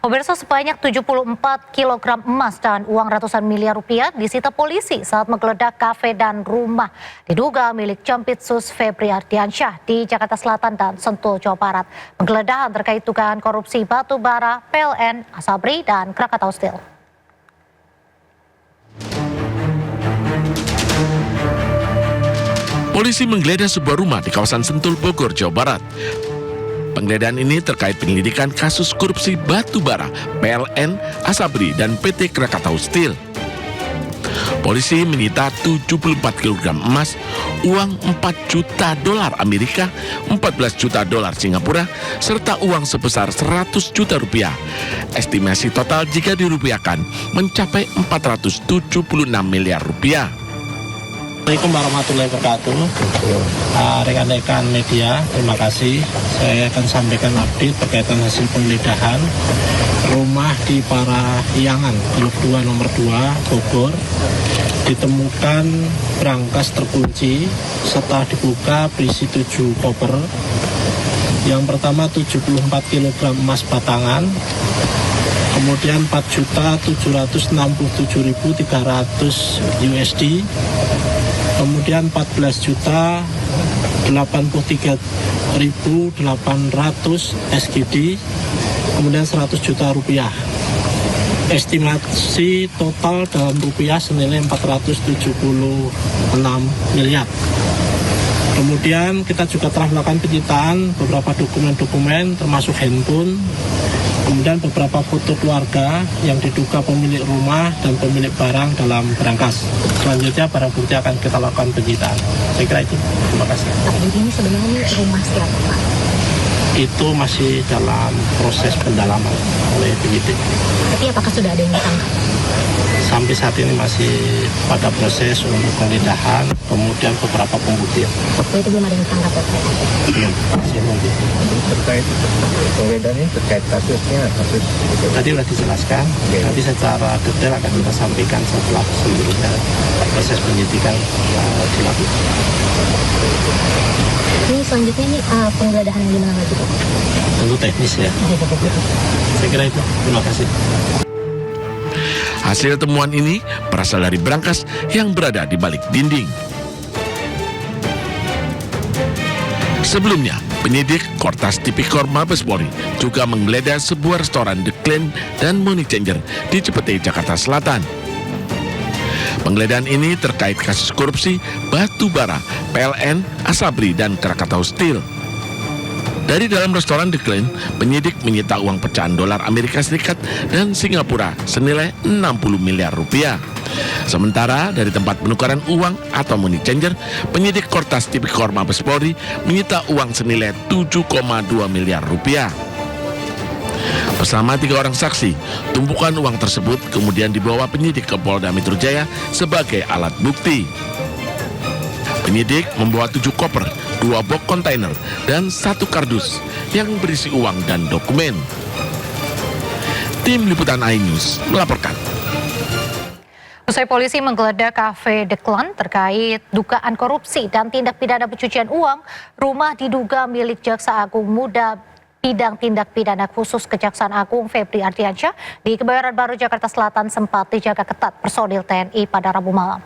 Pemirsa, sebanyak 74 kilogram emas dan uang ratusan miliar rupiah disita polisi saat menggeledah kafe dan rumah diduga milik Jampitsus Febri Ardiansyah di Jakarta Selatan dan Sentul, Jawa Barat. Penggeledahan terkait dugaan korupsi batu bara, PLN, Asabri, dan Krakatau Steel. Polisi menggeledah sebuah rumah di kawasan Sentul, Bogor, Jawa Barat. Penggeledahan ini terkait penyelidikan kasus korupsi batu bara, PLN, Asabri, dan PT Krakatau Steel. Polisi menyita 74 kg emas, uang 4 juta dolar Amerika, 14 juta dolar Singapura, serta uang sebesar 100 juta rupiah. Estimasi total jika dirupiahkan mencapai 476 miliar rupiah. Assalamualaikum warahmatullahi wabarakatuh. Rekan-rekan media, terima kasih. Saya akan sampaikan update berkaitan hasil penggeledahan rumah di Parahyangan, Blok 2 nomor 2, Bogor. Ditemukan brankas terkunci, setelah dibuka berisi 7 koper. Yang pertama 74 kg emas batangan, kemudian 4.767.300 USD, kemudian 14.083.800 SGD, kemudian 100 juta rupiah. Estimasi total dalam rupiah senilai 476 miliar. Kemudian kita juga telah melakukan penyitaan beberapa dokumen-dokumen termasuk handphone, kemudian beberapa foto keluarga yang diduga pemilik rumah dan pemilik barang dalam brankas. Selanjutnya barang bukti akan kita lakukan penyitaan. Saya kira itu. Terima kasih. Ini sebenarnya rumah siapa, Pak? Itu masih dalam proses pendalaman oleh penyidik. Tapi apakah sudah ada yang ditangkap? Sampai saat ini masih pada proses untuk penggeledahan, kemudian beberapa pembuktian. Itu belum ada yang ditangkap, Pak? Belum, masih nunggu. Terkait penggeledahan ini terkait kasusnya, Tadi sudah dijelaskan, nanti secara detail akan kita sampaikan setelah seluruhnya proses penyidikan dilakukan. Ini selanjutnya ini penggeledahan yang gimana lagi, Pak? Tentu teknis ya. Saya kira itu. Terima kasih. Hasil temuan ini berasal dari brankas yang berada di balik dinding. Sebelumnya, penyidik Kortas Tipikor Mabes Polri juga menggeledah sebuah restoran The Clan dan Money Changer di Cipete, Jakarta Selatan. Penggeledahan ini terkait kasus korupsi batu bara, PLN, Asabri, dan Krakatau Steel. Dari dalam restoran The Clan, penyidik menyita uang pecahan dolar Amerika Serikat dan Singapura senilai 60 miliar rupiah. Sementara dari tempat penukaran uang atau money changer, penyidik Kortas Tipikor Mabes Polri menyita uang senilai 7,2 miliar rupiah. Bersama 3 orang saksi, tumpukan uang tersebut kemudian dibawa penyidik ke Polda Metro Jaya sebagai alat bukti. Penyidik membawa 7 koper, 2 box kontainer, dan 1 kardus yang berisi uang dan dokumen. Tim Liputan iNews melaporkan. Usai polisi menggeledah kafe The Clan terkait dugaan korupsi dan tindak pidana pencucian uang, rumah diduga milik Jaksa Agung Muda Bidang Tindak Pidana Khusus Kejaksaan Agung Febri Ardiansyah di Kebayoran Baru, Jakarta Selatan sempat dijaga ketat personil TNI pada Rabu malam.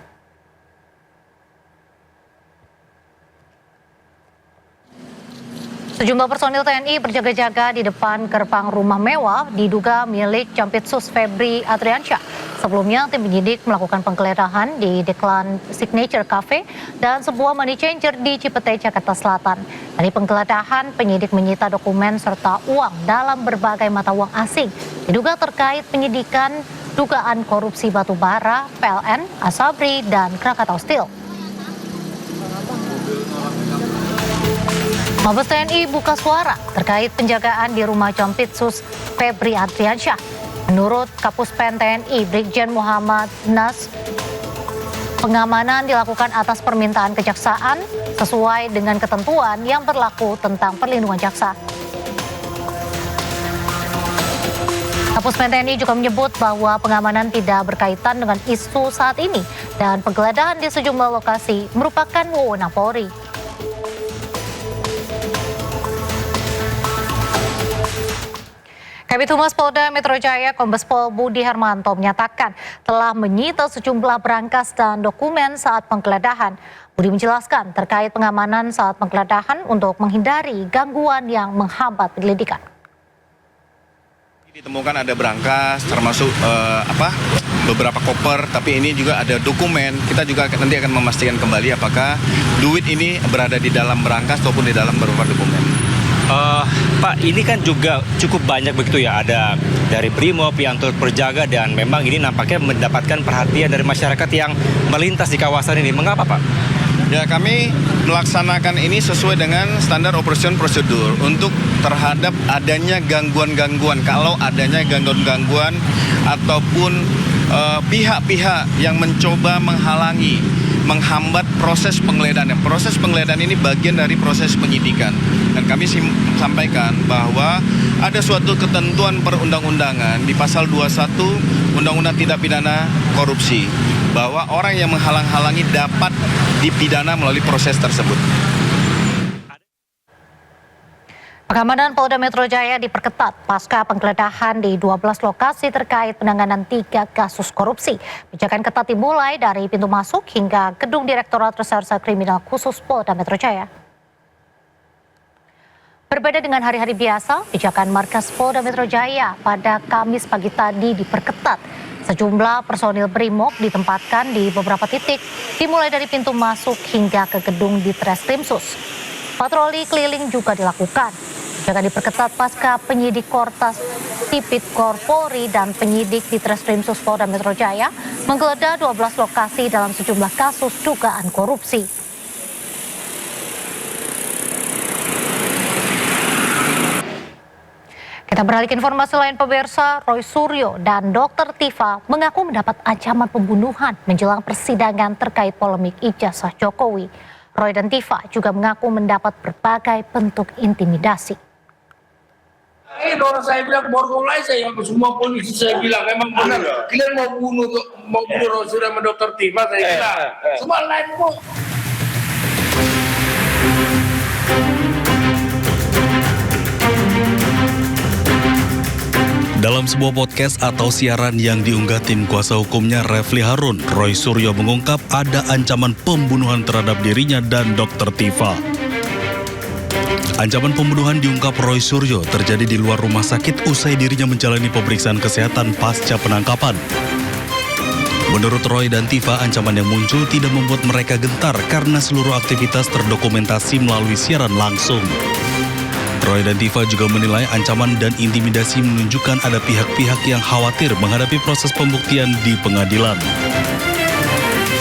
Sejumlah personil TNI berjaga-jaga di depan gerbang rumah mewah diduga milik Jampitsus Febri Ardiansyah. Sebelumnya, tim penyidik melakukan penggeledahan di The Clan Signature Cafe dan sebuah money changer di Cipete, Jakarta Selatan. Dari penggeledahan, penyidik menyita dokumen serta uang dalam berbagai mata uang asing diduga terkait penyidikan dugaan korupsi batu bara, PLN, Asabri, dan Krakatau Steel. Mabes TNI buka suara terkait penjagaan di rumah Jampitsus Febri Ardiansyah. Menurut Kapuspen TNI Brigjen Muhammad Nas, pengamanan dilakukan atas permintaan kejaksaan sesuai dengan ketentuan yang berlaku tentang perlindungan jaksa. Kapuspen TNI juga menyebut bahwa pengamanan tidak berkaitan dengan isu saat ini dan penggeledahan di sejumlah lokasi merupakan wewenang Polri. Kabid Humas Polda Metro Jaya Kombes Pol Budi Harmanto menyatakan telah menyita sejumlah berangkas dan dokumen saat penggeledahan. Budi menjelaskan terkait pengamanan saat penggeledahan untuk menghindari gangguan yang menghambat penyelidikan. Ditemukan ada berangkas termasuk beberapa koper, tapi ini juga ada dokumen. Kita juga nanti akan memastikan kembali apakah duit ini berada di dalam berangkas ataupun di dalam beberapa dokumen. Pak, ini kan juga cukup banyak begitu ya, ada dari Brimob yang turut berjaga dan memang ini nampaknya mendapatkan perhatian dari masyarakat yang melintas di kawasan ini. Mengapa, Pak? Ya, kami melaksanakan ini sesuai dengan standar operation prosedur untuk terhadap adanya gangguan-gangguan. Kalau adanya gangguan-gangguan ataupun pihak-pihak yang mencoba menghalangi, menghambat proses penggeledahan. Proses penggeledahan ini bagian dari proses penyidikan. Dan kami sampaikan bahwa ada suatu ketentuan perundang-undangan di pasal 21 Undang-Undang Tindak Pidana Korupsi bahwa orang yang menghalang-halangi dapat dipidana melalui proses tersebut. Pengamanan Polda Metro Jaya diperketat pasca penggeledahan di 12 lokasi terkait penanganan 3 kasus korupsi. Pijakan ketat dimulai dari pintu masuk hingga gedung Direktorat Reserse Kriminal Khusus Polda Metro Jaya. Berbeda dengan hari-hari biasa, pijakan markas Polda Metro Jaya pada Kamis pagi tadi diperketat. Sejumlah personil Brimob ditempatkan di beberapa titik, dimulai dari pintu masuk hingga ke gedung Ditreskrimsus. Patroli keliling juga dilakukan. Pijakan diperketat pasca penyidik Kortas Tipit Korpori dan penyidik Ditreskrimsus Polda Metro Jaya menggeledah 12 lokasi dalam sejumlah kasus dugaan korupsi. Kita beralih ke informasi lain, pemirsa. Roy Suryo dan Dr. Tifa mengaku mendapat ancaman pembunuhan menjelang persidangan terkait polemik ijazah Jokowi. Roy dan Tifa juga mengaku mendapat berbagai bentuk intimidasi. Orang saya bilang borgol aja yang semua polisi saya bilang memang benar. Kalian mau bunuh Roy Suryo sama Dr. Tifa saya bilang. Semua lain kok. Dalam sebuah podcast atau siaran yang diunggah tim kuasa hukumnya Refli Harun, Roy Suryo mengungkap ada ancaman pembunuhan terhadap dirinya dan Dr. Tifa. Ancaman pembunuhan diungkap Roy Suryo terjadi di luar rumah sakit usai dirinya menjalani pemeriksaan kesehatan pasca penangkapan. Menurut Roy dan Tifa, ancaman yang muncul tidak membuat mereka gentar karena seluruh aktivitas terdokumentasi melalui siaran langsung. Roy dan Tifa juga menilai ancaman dan intimidasi menunjukkan ada pihak-pihak yang khawatir menghadapi proses pembuktian di pengadilan.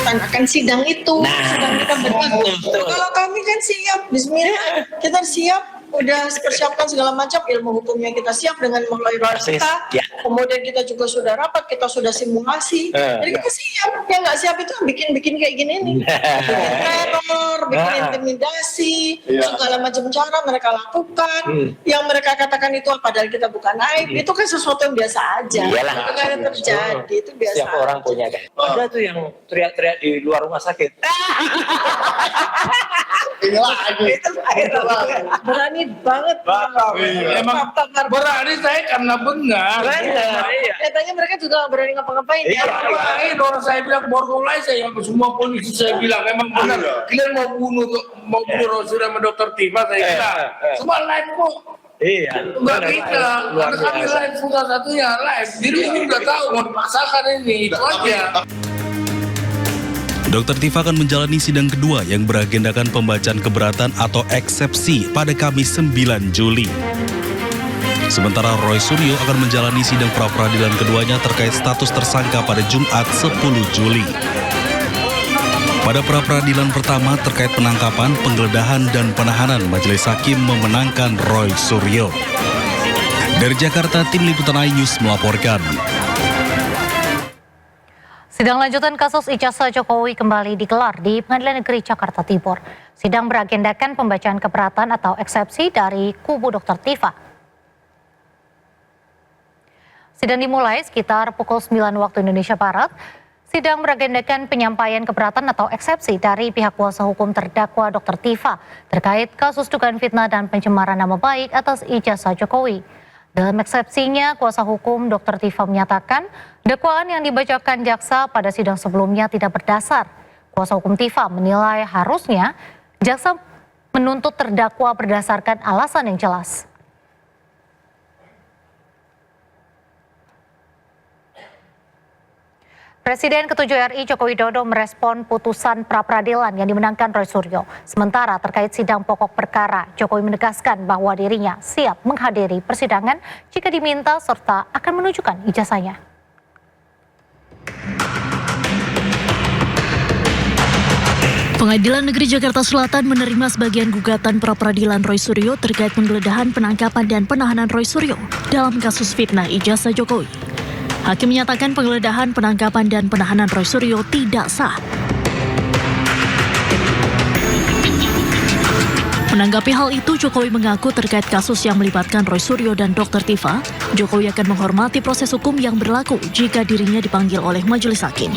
Akan sidang itu, sidang kita berikut. Kalau kami kan siap, bismillah, kita siap, udah persiapkan segala macam ilmu hukumnya kita siap dengan mengelola kita. Kemudian kita juga sudah rapat, kita sudah simulasi. Jadi kita siap. Yang nggak siap itu bikin kayak gini nih, bikin teror, bikin intimidasi, segala macam cara mereka lakukan. Yang mereka katakan itu padahal kita bukan aib, itu kan sesuatu yang biasa aja. Itu kan yang terjadi, itu biasa. Siapa orang punya kan? Ada tuh yang teriak-teriak di luar rumah sakit. Berani banget. Emang berani saya karena benar. Katanya mereka juga berani ngapa-ngapain. Orang saya bilang borgol aja yang semua polisi saya bilang memang benar. Kalian mau bunuh Roy Suryo sama Dr. Tifa saya bilang. Semua lain kok. Enggak kita, karena kami live sudah satunya live. Jadi ini udah tahu mau dipaksakan ini, itu aja. Dr. Tifa akan menjalani sidang kedua yang beragendakan pembacaan keberatan atau eksepsi pada Kamis 9 Juli. Sementara Roy Suryo akan menjalani sidang pra-peradilan keduanya terkait status tersangka pada Jumat 10 Juli. Pada pra-peradilan pertama terkait penangkapan, penggeledahan, dan penahanan, Majelis Hakim memenangkan Roy Suryo. Dari Jakarta, Tim Liputan iNews melaporkan. Sidang lanjutan kasus ijazah Jokowi kembali digelar di Pengadilan Negeri Jakarta Timur. Sidang beragendakan pembacaan keberatan atau eksepsi dari kubu Dr. Tifa. Sidang dimulai sekitar pukul 9 waktu Indonesia Barat. Sidang beragendakan penyampaian keberatan atau eksepsi dari pihak kuasa hukum terdakwa Dr. Tifa terkait kasus dugaan fitnah dan pencemaran nama baik atas ijazah Jokowi. Dalam eksepsinya, kuasa hukum Dr. Tifa menyatakan dakwaan yang dibacakan jaksa pada sidang sebelumnya tidak berdasar. Kuasa hukum Tifa menilai harusnya jaksa menuntut terdakwa berdasarkan alasan yang jelas. Presiden ke-7 RI Joko Widodo merespon putusan pra-peradilan yang dimenangkan Roy Suryo. Sementara terkait sidang pokok perkara, Jokowi menegaskan bahwa dirinya siap menghadiri persidangan jika diminta serta akan menunjukkan ijazahnya. Pengadilan Negeri Jakarta Selatan menerima sebagian gugatan pra-peradilan Roy Suryo terkait penggeledahan, penangkapan, dan penahanan Roy Suryo dalam kasus fitnah ijazah Jokowi. Hakim menyatakan penggeledahan, penangkapan, dan penahanan Roy Suryo tidak sah. Menanggapi hal itu, Jokowi mengaku terkait kasus yang melibatkan Roy Suryo dan Dr. Tifa, Jokowi akan menghormati proses hukum yang berlaku jika dirinya dipanggil oleh majelis hakim.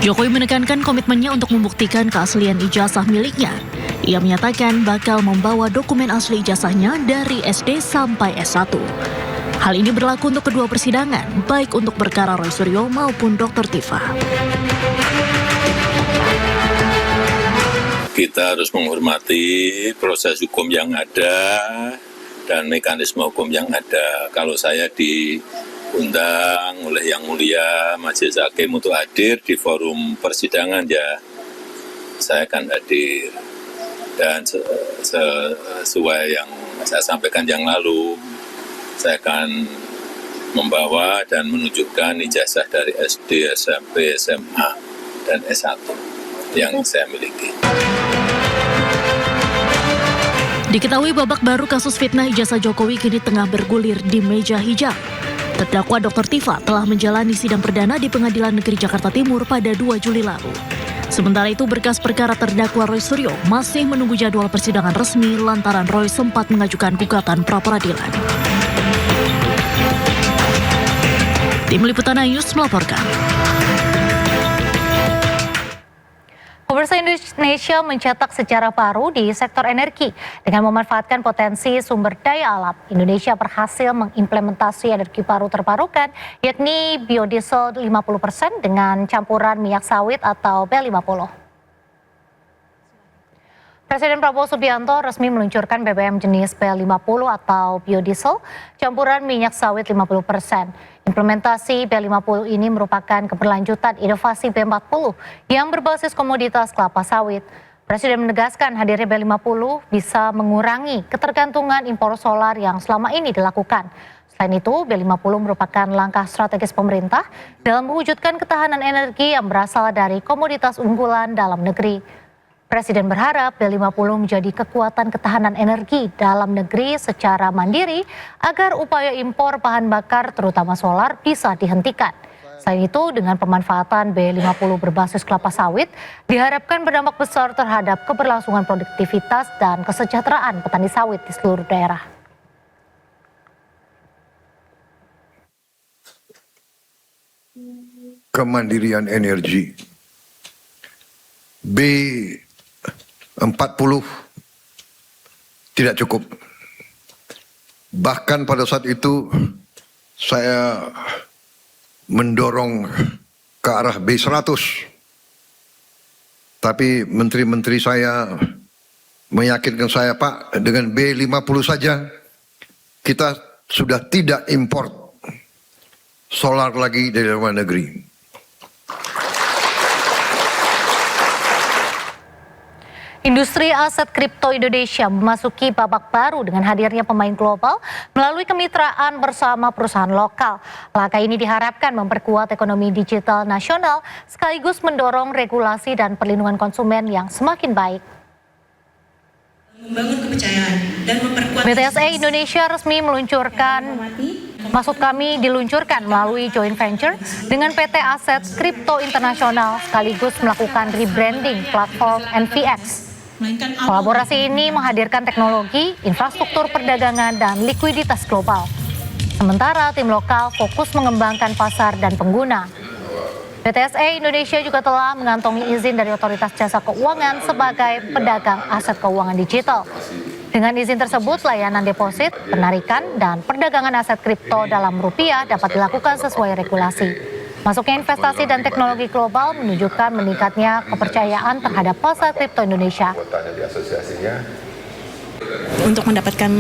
Jokowi menekankan komitmennya untuk membuktikan keaslian ijazah miliknya. Ia menyatakan bakal membawa dokumen asli ijazahnya dari SD sampai S1. Hal ini berlaku untuk kedua persidangan, baik untuk perkara Roy Suryo maupun Dr. Tifa. Kita harus menghormati proses hukum yang ada dan mekanisme hukum yang ada. Kalau saya diundang oleh Yang Mulia Majelis Hakim untuk hadir di forum persidangan, ya saya akan hadir. Dan sesuai yang saya sampaikan yang lalu, saya akan membawa dan menunjukkan ijazah dari SD, SMP, SMA, dan S1 yang saya miliki. Diketahui babak baru kasus fitnah ijazah Jokowi kini tengah bergulir di meja hijau. Terdakwa Dr. Tifa telah menjalani sidang perdana di Pengadilan Negeri Jakarta Timur pada 2 Juli lalu. Sementara itu, berkas perkara terdakwa Roy Suryo masih menunggu jadwal persidangan resmi lantaran Roy sempat mengajukan gugatan pra-peradilan. Tim Liputan News melaporkan. Pemirsa, Indonesia mencetak sejarah baru di sektor energi. Dengan memanfaatkan potensi sumber daya alam, Indonesia berhasil mengimplementasi energi baru terbarukan, yakni biodiesel 50% dengan campuran minyak sawit atau B50. Presiden Prabowo Subianto resmi meluncurkan BBM jenis B50 atau biodiesel campuran minyak sawit 50%. Implementasi B50 ini merupakan keberlanjutan inovasi B40 yang berbasis komoditas kelapa sawit. Presiden menegaskan hadirnya B50 bisa mengurangi ketergantungan impor solar yang selama ini dilakukan. Selain itu, B50 merupakan langkah strategis pemerintah dalam mewujudkan ketahanan energi yang berasal dari komoditas unggulan dalam negeri. Presiden berharap B50 menjadi kekuatan ketahanan energi dalam negeri secara mandiri agar upaya impor bahan bakar terutama solar bisa dihentikan. Selain itu, dengan pemanfaatan B50 berbasis kelapa sawit diharapkan berdampak besar terhadap keberlangsungan produktivitas dan kesejahteraan petani sawit di seluruh daerah. Kemandirian energi. B40 tidak cukup. Bahkan pada saat itu saya mendorong ke arah B100. Tapi menteri-menteri saya meyakinkan saya, Pak, dengan B50 saja kita sudah tidak import solar lagi dari luar negeri. Industri aset kripto Indonesia memasuki babak baru dengan hadirnya pemain global melalui kemitraan bersama perusahaan lokal. Langkah ini diharapkan memperkuat ekonomi digital nasional sekaligus mendorong regulasi dan perlindungan konsumen yang semakin baik. Membangun kepercayaan dan memperkuat BTSE Indonesia resmi diluncurkan melalui joint venture dengan PT Aset Kripto Internasional sekaligus melakukan rebranding platform NVX. Kolaborasi ini menghadirkan teknologi, infrastruktur perdagangan, dan likuiditas global. Sementara tim lokal fokus mengembangkan pasar dan pengguna. BTSE Indonesia juga telah mengantongi izin dari Otoritas Jasa Keuangan sebagai pedagang aset keuangan digital. Dengan izin tersebut, layanan deposit, penarikan, dan perdagangan aset kripto dalam rupiah dapat dilakukan sesuai regulasi. Masuknya investasi dan teknologi global menunjukkan meningkatnya kepercayaan terhadap pasar kripto Indonesia. Untuk mendapatkan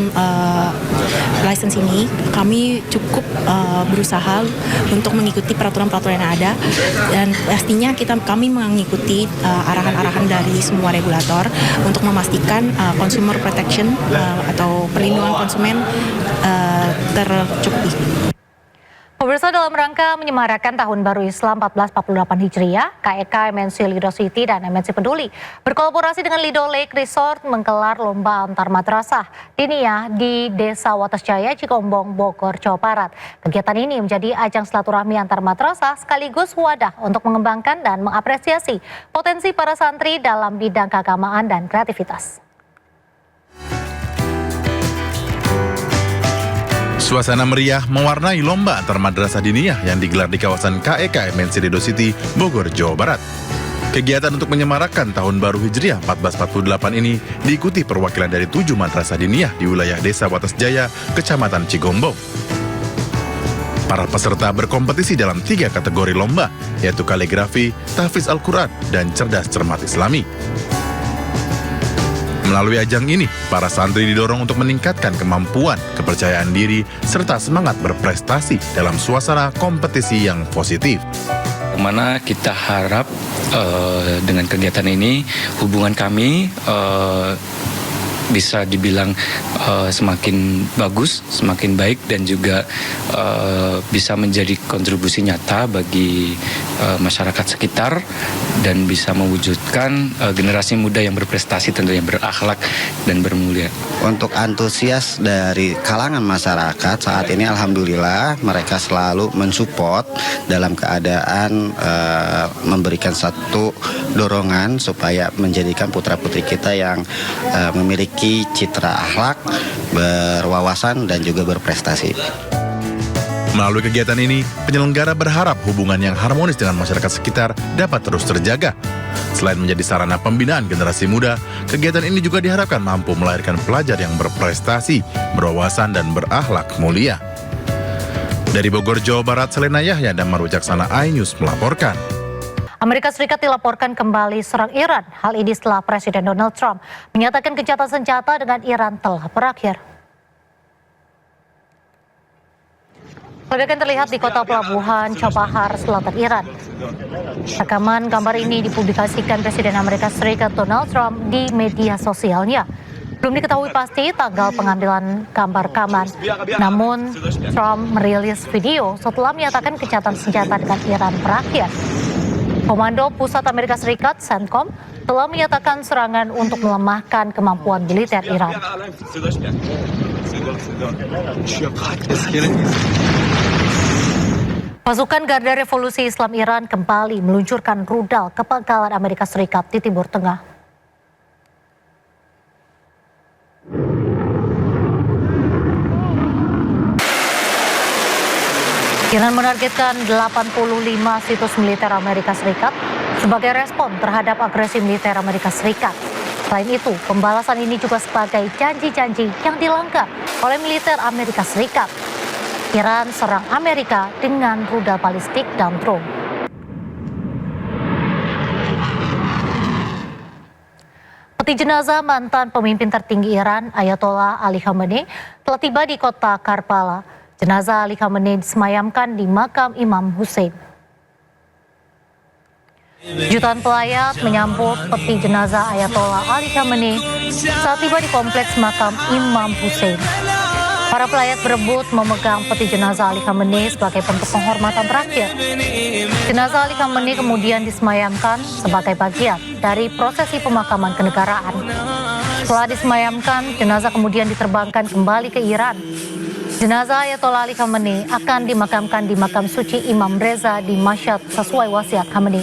license ini, kami cukup berusaha untuk mengikuti peraturan-peraturan yang ada, dan pastinya kami mengikuti arahan-arahan dari semua regulator untuk memastikan consumer protection atau perlindungan konsumen tercukupi. Pemirsa, dalam rangka menyemarakan Tahun Baru Islam 1448 Hijriah, KEK MNC Lido City dan MNC Peduli berkolaborasi dengan Lido Lake Resort menggelar lomba antar madrasah diniyah di Desa Watasjaya, Cigombong, Bogor, Jawa Barat. Kegiatan ini menjadi ajang silaturahmi antar madrasah sekaligus wadah untuk mengembangkan dan mengapresiasi potensi para santri dalam bidang keagamaan dan kreativitas. Suasana meriah mewarnai lomba antar madrasah diniyah yang digelar di kawasan KEK MNC Lido City, Bogor, Jawa Barat. Kegiatan untuk menyemarakan Tahun Baru Hijriah 1448 ini diikuti perwakilan dari 7 madrasah diniyah di wilayah Desa Watasjaya, Kecamatan Cigombong. Para peserta berkompetisi dalam 3 kategori lomba, yaitu kaligrafi, tahfiz Al-Quran, dan cerdas cermat Islami. Melalui ajang ini, para santri didorong untuk meningkatkan kemampuan, kepercayaan diri, serta semangat berprestasi dalam suasana kompetisi yang positif. Mana kita harap dengan kegiatan ini, hubungan kami bisa dibilang semakin bagus, semakin baik, dan juga bisa menjadi kontribusi nyata bagi masyarakat sekitar dan bisa mewujudkan generasi muda yang berprestasi, tentunya berakhlak dan bermulia. Untuk antusias dari kalangan masyarakat saat ini, alhamdulillah mereka selalu mensupport dalam keadaan memberikan satu dorongan supaya menjadikan putra-putri kita yang memiliki citra akhlak, berwawasan, dan juga berprestasi. Melalui kegiatan ini, penyelenggara berharap hubungan yang harmonis dengan masyarakat sekitar dapat terus terjaga. Selain menjadi sarana pembinaan generasi muda, kegiatan ini juga diharapkan mampu melahirkan pelajar yang berprestasi, berwawasan, dan berakhlak mulia. Dari Bogor, Jawa Barat, Selena Yahya dan Marwicaksana iNews melaporkan. Amerika Serikat dilaporkan kembali serang Iran. Hal ini setelah Presiden Donald Trump menyatakan gencatan senjata dengan Iran telah berakhir. Ledakan terlihat di kota pelabuhan Chabahar, selatan Iran. Rekaman gambar ini dipublikasikan Presiden Amerika Serikat Donald Trump di media sosialnya. Belum diketahui pasti tanggal pengambilan gambar rekaman, namun Trump merilis video setelah menyatakan gencatan senjata dengan Iran berakhir. Komando Pusat Amerika Serikat, CENTCOM, telah menyatakan serangan untuk melemahkan kemampuan militer Iran. Pasukan Garda Revolusi Islam Iran kembali meluncurkan rudal ke pangkalan Amerika Serikat di Timur Tengah. Iran menargetkan 85 situs militer Amerika Serikat sebagai respon terhadap agresi militer Amerika Serikat. Selain itu, pembalasan ini juga sebagai janji-janji yang dilanggar oleh militer Amerika Serikat. Iran serang Amerika dengan rudal balistik dan drone. Peti jenazah mantan pemimpin tertinggi Iran, Ayatollah Ali Khamenei, telah tiba di kota Karbala. Jenazah Ali Khamenei disemayamkan di makam Imam Hussein. Jutaan pelayat menyambut peti jenazah Ayatollah Ali Khamenei saat tiba di kompleks makam Imam Hussein. Para pelayat berebut memegang peti jenazah Ali Khamenei sebagai bentuk penghormatan terakhir. Jenazah Ali Khamenei kemudian disemayamkan sebagai bagian dari prosesi pemakaman kenegaraan. Setelah disemayamkan, jenazah kemudian diterbangkan kembali ke Iran. Jenazah Ayatollah Ali Khamenei akan dimakamkan di makam suci Imam Reza di Mashhad sesuai wasiat Khamenei.